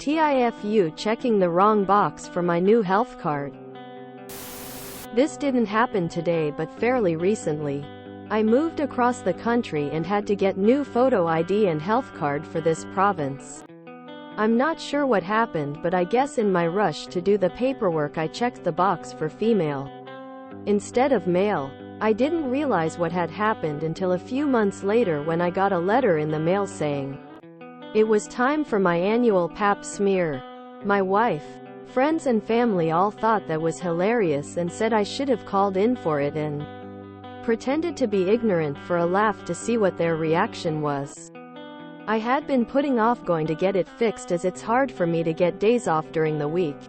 TIFU checking the wrong box for my new health card. This didn't happen today but fairly recently. I moved across the country and had to get new photo ID and health card for this province. I'm not sure what happened, but I guess in my rush to do the paperwork I checked the box for female instead of male. I didn't realize what had happened until a few months later when I got a letter in the mail saying it was time for my annual pap smear. My wife, friends and family all thought that was hilarious and said I should have called in for it and pretended to be ignorant for a laugh to see what their reaction was. I had been putting off going to get it fixed as it's hard for me to get days off during the week.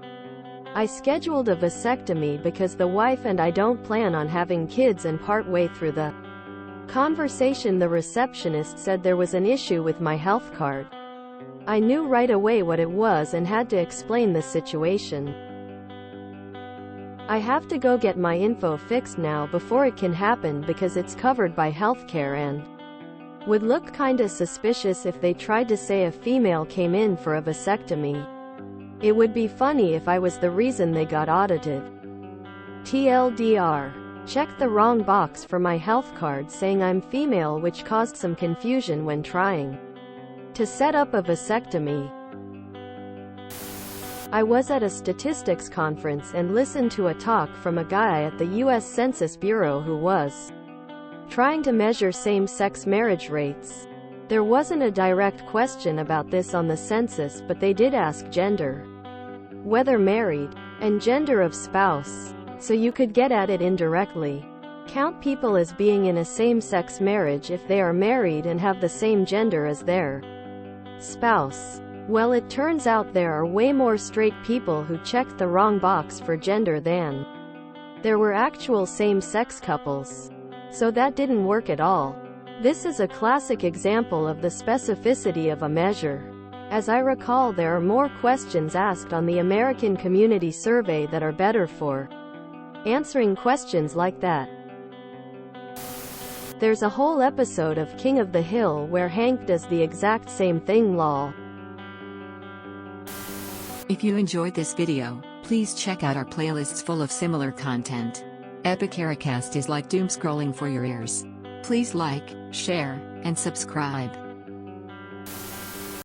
I scheduled a vasectomy because the wife and I don't plan on having kids, and partway through the conversation the receptionist said there was an issue with my health card. I knew right away what it was and had to explain the situation. I have to go get my info fixed now before it can happen because it's covered by healthcare and would look kinda suspicious if they tried to say a female came in for a vasectomy. It would be funny if I was the reason they got audited. TLDR. Checked the wrong box for my health card saying I'm female, which caused some confusion when trying to set up a vasectomy. I was at a statistics conference and listened to a talk from a guy at the U.S. Census Bureau who was trying to measure same-sex marriage rates. There wasn't a direct question about this on the census, but they did ask gender, whether married, and gender of spouse, so you could get at it indirectly. Count people as being in a same-sex marriage if they are married and have the same gender as their spouse. Well, it turns out there are way more straight people who checked the wrong box for gender than there were actual same-sex couples. So that didn't work at all. This is a classic example of the specificity of a measure. As I recall, there are more questions asked on the American Community Survey that are better for answering questions like that. There's a whole episode of King of the Hill where Hank does the exact same thing, lol. If you enjoyed this video, please check out our playlists full of similar content. Epicaricast is like doom scrolling for your ears. Please like, share, and subscribe.